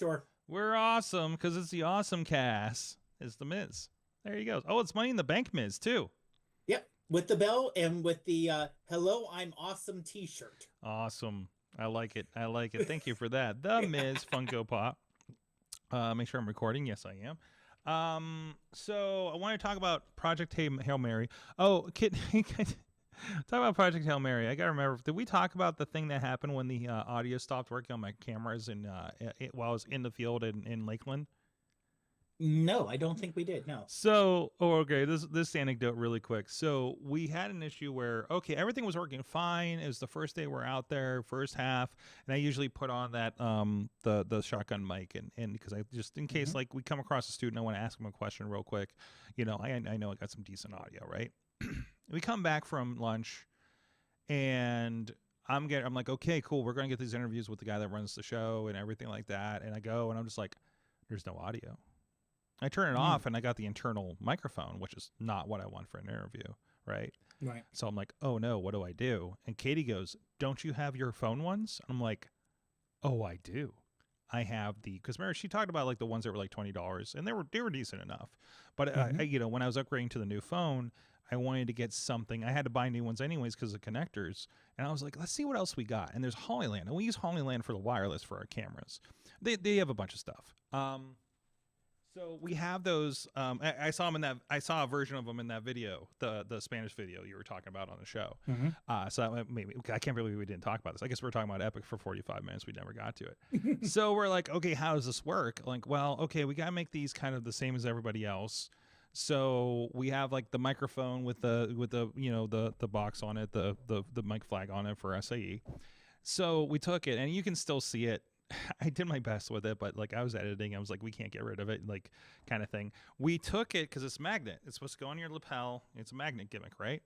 sure. We're awesome because it's the awesome cast. It's the Miz. There you go. Oh, it's Money in the Bank Miz too. Yep, with the bell and with the "Hello, I'm awesome" T-shirt. Awesome. I like it. I like it. Thank you for that. The Miz Funko Pop. Make sure I'm recording. Yes, I am. So I want to talk about Project Hail Mary. Oh, kid, talk about Project Hail Mary. I gotta remember. Did we talk about the thing that happened when the audio stopped working on my cameras and while I was in the field in Lakeland? No, I don't think we did. No. So, okay, this anecdote really quick. So we had an issue where everything was working fine. It was the first day we're out there, first half, and I usually put on that the shotgun mic and because I just in case like we come across a student, I want to ask them a question real quick. You know, I know I got some decent audio, right? We come back from lunch, and I'm like, okay, cool. We're gonna get these interviews with the guy that runs the show and everything like that. And I go and I'm just like, there's no audio. I turn it off and I got the internal microphone, which is not what I want for an interview, right? Right. So I'm like, oh no, what do I do? And Katie goes, don't you have your phone ones? I'm like, oh, I do. I have because remember she talked about like the ones that were like $20 and they were decent enough. But when I was upgrading to the new phone, I wanted to get something. I had to buy new ones anyways because of connectors. And I was like, let's see what else we got. And there's Hollyland. And we use Hollyland for the wireless for our cameras. They have a bunch of stuff. So we have those. I saw them in that. I saw a version of them in that video, the Spanish video you were talking about on the show. So maybe I can't believe we didn't talk about this. I guess we're talking about Epic for 45 minutes. We never got to it. So we're like, okay, how does this work? Like, well, okay, we got to make these kind of the same as everybody else. So we have like the microphone with the the box on it, the mic flag on it for SAE. So we took it, and you can still see it. I did my best with it, but like I was editing, I was like, we can't get rid of it, like kind of thing. We took it because it's magnet. It's supposed to go on your lapel. It's a magnet gimmick, right?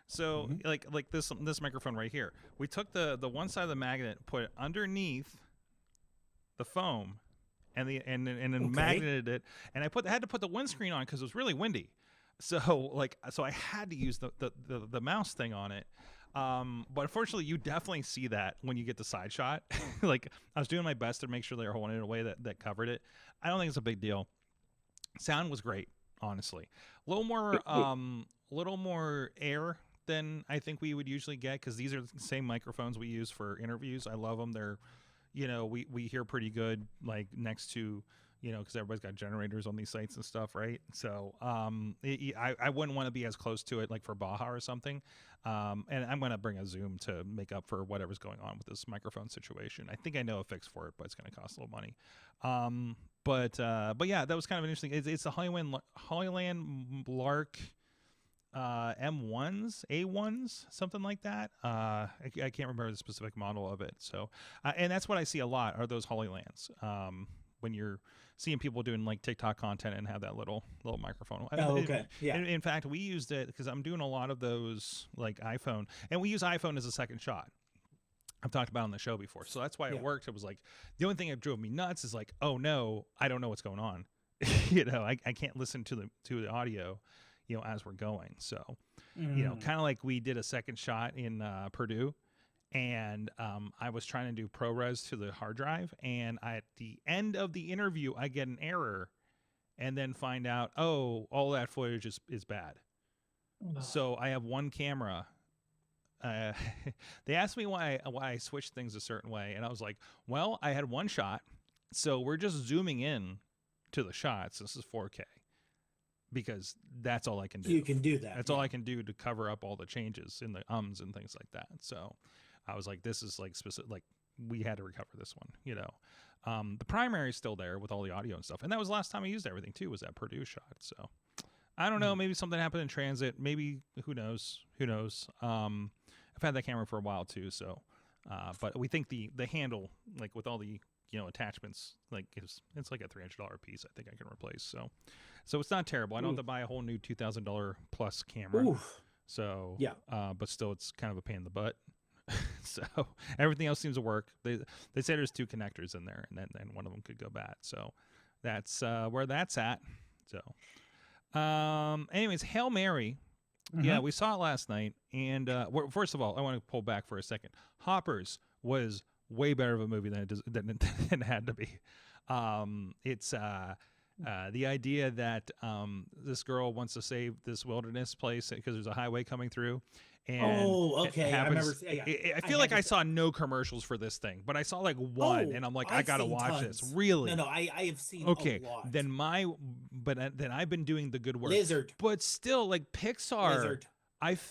So like this microphone right here. We took the one side of the magnet, put it underneath the foam, and then magneted it. And I had to put the windscreen on because it was really windy. So I had to use the mouse thing on it. But unfortunately, you definitely see that when you get the side shot. Like I was doing my best to make sure they were holding it in a way that covered it. I don't think it's a big deal. Sound was great, honestly. A little more air than I think we would usually get because these are the same microphones we use for interviews. I love them. They're, we hear pretty good like next to. Because everybody's got generators on these sites and stuff, right? So I wouldn't want to be as close to it like for Baja or something. And I'm going to bring a Zoom to make up for whatever's going on with this microphone situation. I think I know a fix for it, but it's going to cost a little money. But yeah, that was kind of interesting. It's the Hollyland Lark M1s, A1s, something like that. I can't remember the specific model of it. So, and that's what I see a lot are those Hollylands. When you're seeing people doing like TikTok content and have that little microphone. Oh, okay. Yeah. In fact, we used it because I'm doing a lot of those like iPhone, and we use iPhone as a second shot. I've talked about it on the show before, so that's why it worked. It was like the only thing that drove me nuts is like, oh no, I don't know what's going on. I can't listen to the audio, as we're going. So, kind of like we did a second shot in Purdue. And I was trying to do ProRes to the hard drive, and at the end of the interview, I get an error, and then find out, oh, all that footage is bad. So I have one camera. They asked me why I switched things a certain way, and I was like, well, I had one shot, so we're just zooming in to the shots. This is 4K. Because that's all I can do. You can do that. That's all I can do to cover up all the changes in the ums and things like that. So I was like, this is like specific, like we had to recover this one, The primary is still there with all the audio and stuff. And that was the last time I used everything too, was that Purdue shot. So I don't know, maybe something happened in transit. Maybe, who knows? I've had that camera for a while too. So, but we think the handle, like with all the, attachments, like it's like a $300 piece. I think I can replace. So it's not terrible. I don't have to buy a whole new $2,000 plus camera. Oof. So yeah, but still, it's kind of a pain in the butt. So everything else seems to work. They say there's 2 connectors in there, and then one of them could go bad. So that's where that's at. So, anyways, Hail Mary. Yeah, we saw it last night, and first of all, I want to pull back for a second. Hoppers was way better of a movie than it had to be. It's the idea that this girl wants to save this wilderness place because there's a highway coming through, and Oh, it okay. I remember. happens. Yeah, I I feel had like I this. saw no commercials for this thing, but I saw like one, Oh, and I'm like, I I've gotta seen watch this. tons. No, Really? no, I have seen a Okay, lot. then then I've been doing the good work, Lizard, but still, like Pixar, lizard.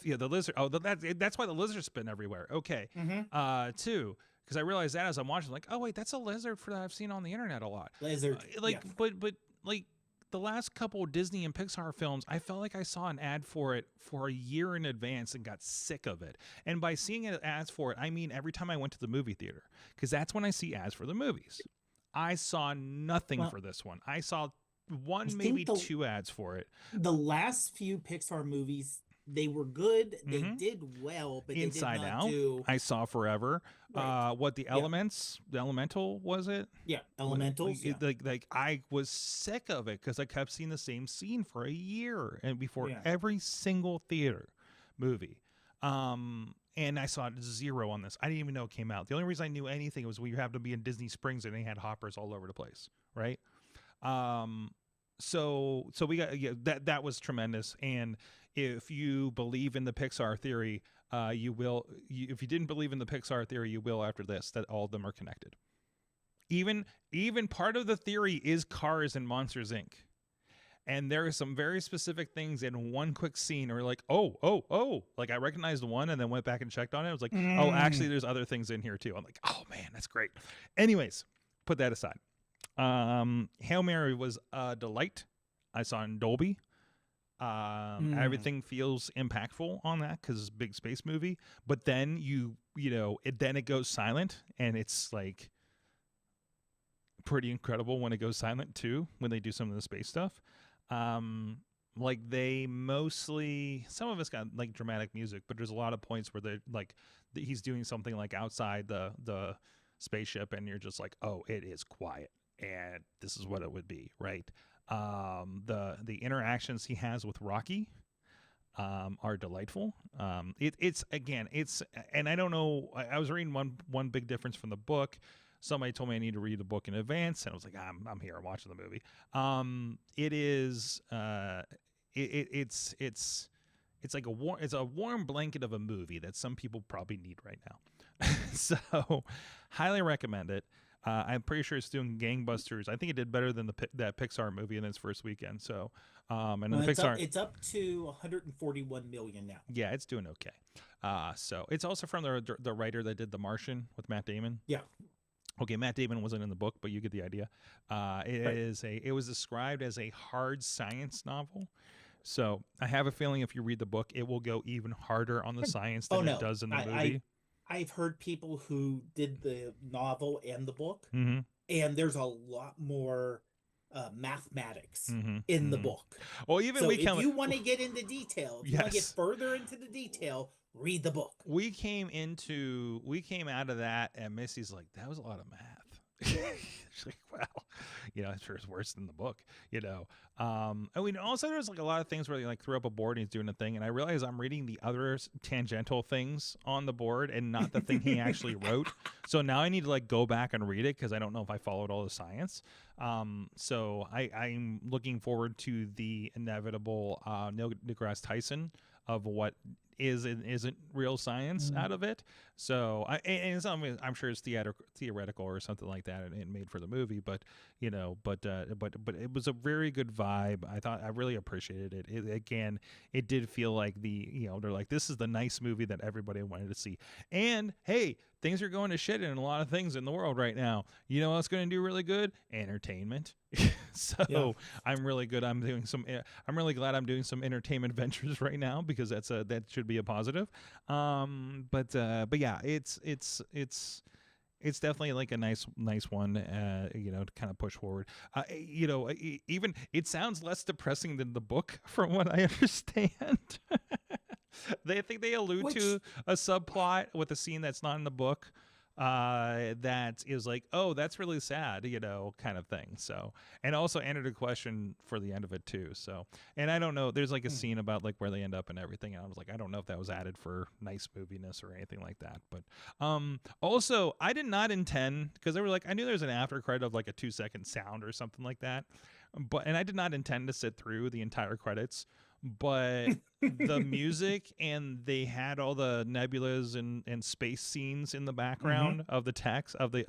yeah, the lizard. Oh, that's why the lizard's been everywhere. Okay, Mm-hmm. too, because I realized that as I'm watching, like, oh wait, that's a lizard that I've seen on the internet a lot. Lizard. Like, Yeah. but like the last couple of Disney and Pixar films, I felt like I saw an ad for it for a year in advance and got sick of it. And by seeing ads for it, I mean every time I went to the movie theater, because that's when I see ads for the movies. I saw nothing for this one. I saw I one, maybe think two ads for it. the last few Pixar movies, they were good. They Mhm. did well, but Inside they did not Out, do I saw forever. right. What the Yeah. Elements, the Elemental was it? Yeah, elementals. Yeah. Like I was sick of it because I kept seeing the same scene for a year and before Yeah. every single theater movie. And I saw zero on this. I didn't even know it came out. The only reason I knew anything was we happened to be in Disney Springs and they had hoppers all over the place, right? So we got that was tremendous. And if you believe in the Pixar theory, you will. If you didn't believe in the Pixar theory, you will after this. That all of them are connected. Even part of the theory is Cars and Monsters Inc. And there are some very specific things in one quick scene, or like, oh, like I recognized one and then went back and checked on it. I was like, oh, actually, there's other things in here too. I'm like, oh man, that's great. Anyways, put that aside. Hail Mary was a delight. I saw in Dolby. Everything feels impactful on that because it's a big space movie. But then then it goes silent, and it's like pretty incredible when it goes silent too, when they do some of the space stuff. Like they mostly, some of it's got like dramatic music, but there's a lot of points where they're like he's doing something like outside the spaceship, and you're just like, oh, it is quiet, and this is what it would be, right? The interactions he has with Rocky are delightful. It's and I don't know, I was reading one big difference from the book. Somebody told me I need to read the book in advance, and I was like, I'm here, I'm watching the movie. It is it's like it's a warm blanket of a movie that some people probably need right now. So highly recommend it. I'm pretty sure it's doing gangbusters. I think it did better than that Pixar movie in its first weekend. So, and then Pixar, it's up to 141 million now. yeah, it's doing okay. So it's also from the writer that did The Martian with Matt Damon. Yeah. Okay, Matt Damon wasn't in the book, but you get the idea. It was described as a hard science novel. So I have a feeling if you read the book, it will go even harder on the science than it does in the movie. I've heard people who did the novel and the book, Mm-hmm. and there's a lot more mathematics Mm-hmm. in the book. Well, even So we if you want to get into detail, if you want to get Yes. further into the detail, read the book. We came out of that, and Missy's like, that was a lot of math. She's like, well, I'm sure it's worse than the book, I mean, also there's like a lot of things where he like threw up a board and he's doing a thing, and I realize I'm reading the other tangential things on the board and not the thing he actually wrote. So now I need to like go back and read it because I don't know if I followed all the science. So I'm looking forward to the inevitable Neil deGrasse Tyson of what is and isn't real science out of it. So I'm sure it's theoretical or something like that and made for the movie, but but it was a very good vibe. I really appreciated it. Again, it did feel like they're like, this is the nice movie that everybody wanted to see. And hey, things are going to shit in a lot of things in the world right now. You know what's going to do really good? Entertainment. So I'm really glad I'm doing some entertainment ventures right now, because that should be a positive. But yeah, it's definitely like a nice one, to kind of push forward. Even it sounds less depressing than the book, from what I understand. I think they allude to a subplot with a scene that's not in the book. that is like, oh, that's really sad, kind of thing. So, and also entered a question for the end of it too. So, and I don't know, there's like a Hmm. scene about like where they end up and everything. And I was like, I don't know if that was added for nice moviness or anything like that. But also, I did not intend, because they were like, I knew there was an after credit of like a 2-second sound or something like that. And I did not intend to sit through the entire credits, but the music, and they had all the nebulas and space scenes in the Hmm. background of the text of the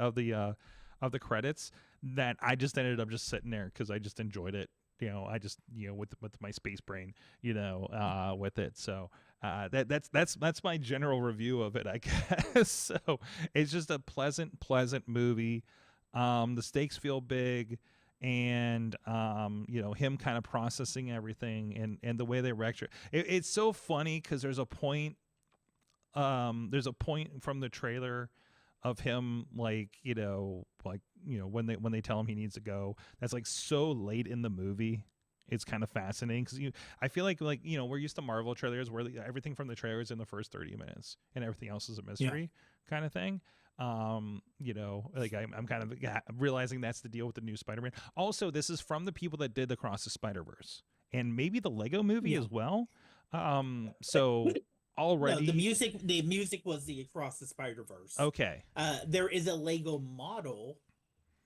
credits, that I just ended up just sitting there because I just enjoyed it. I just with my space brain, with it. So that's my general review of it, I guess. So it's just a pleasant movie. The stakes feel big, and him kind of processing everything, and the way they lecture it's so funny because there's a point from the trailer of him, like, when they tell him he needs to go, that's like so late in the movie. It's kind of fascinating because I feel like we're used to Marvel trailers where everything from the trailer is in the first 30 minutes and everything else is a Yeah. mystery kind of thing. Like I'm kind of realizing that's the deal with the new Spider-Man. Also, this is from the people that did the Across the Spider-Verse and maybe the Lego movie Yeah. as well. So No, the already, music the music was the Across the Spider-Verse. okay. There is a Lego model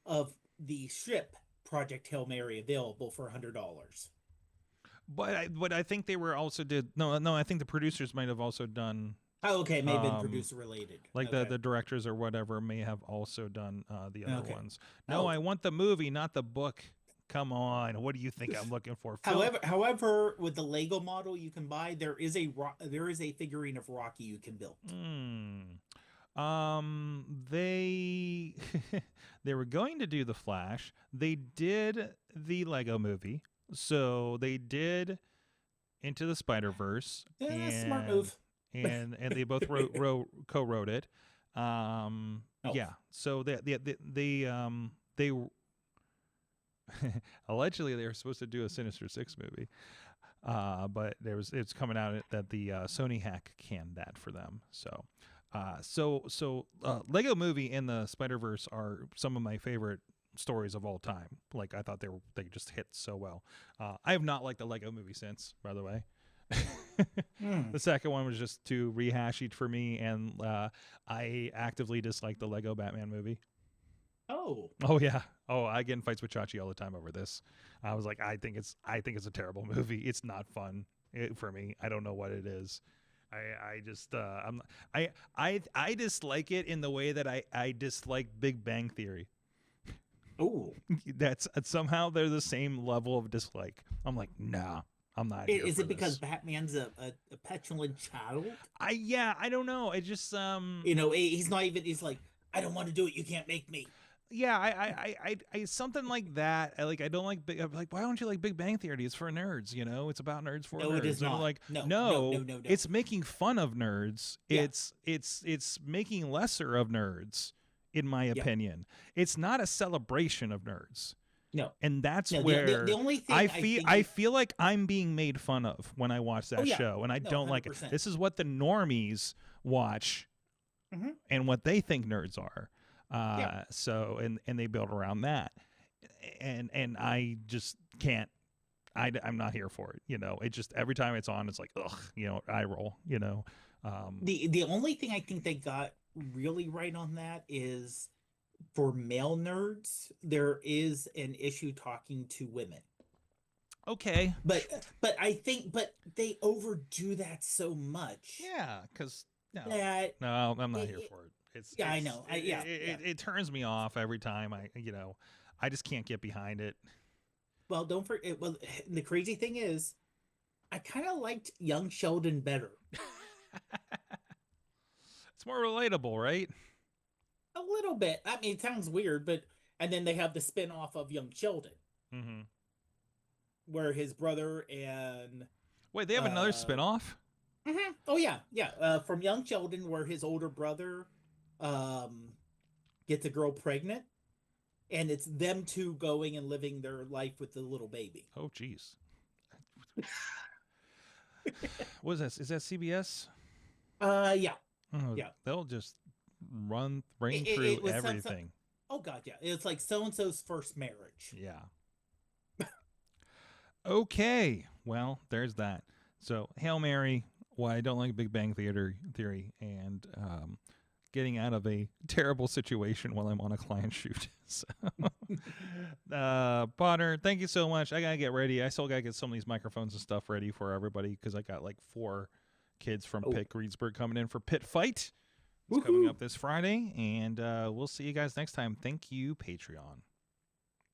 of the ship Project Hail Mary available for $100. But I think they were also did no, I think the producers might have also done, Oh, okay, may have been um producer related. like the Okay. the directors or whatever may have also done the other Okay. ones. No, Oh, I want the movie, not the book. Come on, what do you think I'm looking for, Phil? however, with the Lego model you can buy, there is a figurine of Rocky you can build. Hmm. They they were going to do the Flash. They did the Lego movie, so they did Into the Spider Verse, Yeah, smart and move. and they both co-wrote it. Oh, Yeah. So they allegedly they were supposed to do a Sinister Six movie, but it's coming out that the Sony hack canned that for them. So. Lego Movie and the Spider Verse are some of my favorite stories of all time. Like, I thought they just hit so well. I have not liked the Lego Movie since, by the way. hmm. The second one was just too rehashy for me, and I actively dislike the Lego Batman movie. Oh, Oh yeah. Oh, I get in fights with Chachi all the time over this. I was like, I think it's a terrible movie. It's not fun for me. I don't know what it is. I just I dislike it in the way that I dislike Big Bang Theory. oh. That's somehow they're the same level of dislike. I'm like, nah, I'm not here Is for it because this. Batman's a petulant child? I don't know. I just He's not even. He's like, I don't want to do it. You can't make me. yeah, I something like that. I don't like I'm like, why don't you like Big Bang Theory? It's for nerds, it's about nerds for No, it is nerds. And I'm not. like, No, no, no, no, no, no. it's making fun of nerds. Yeah, It's making lesser of nerds, in my yeah. opinion. It's not a celebration of nerds. No, And that's no. The where only I thing I feel think I it. feel like I'm being made fun of when I watch Oh that yeah. show, and I No, don't like it. 100%. This is what the normies watch Hmm. and what they think nerds are. Yeah. And they build around that, and I just can't. I'm not here for it. It just every time it's on, it's like, ugh, eye roll. The only thing I think they got really right on that is for male nerds, there is an issue talking to women. Okay, But I think they overdo that so much yeah, because no, that no, I'm not here it, for it. It's yeah, I it's know. it, Yeah, yeah. it turns me off every time. I just can't get behind it. Well, don't forget. Well, the crazy thing is, I kind of liked Young Sheldon better. It's more relatable, right? A little bit. I mean, it sounds weird, but and then they have the spin-off of Young Sheldon, Mm-hmm. where his brother and Wait, they have another uh spinoff? oh yeah, yeah, from Young Sheldon, where his older brother um gets a girl pregnant, and it's them two going and living their life with the little baby. Oh, jeez. What is that? Is that CBS? Yeah, Oh, yeah. they'll just ring through It was some. everything. Oh God, yeah. It's like so and so's first marriage. Yeah. Okay. Well, there's that. So, Hail Mary, why I don't like Big Bang Theory, and getting out of a terrible situation while I'm on a client shoot. So, Potter, thank you so much. I gotta get ready. I still gotta get some of these microphones and stuff ready for everybody because I got like 4 kids from Pitt Greensburg coming in for Pit Fight. It's coming up this Friday, and we'll see you guys next time. Thank you, Patreon.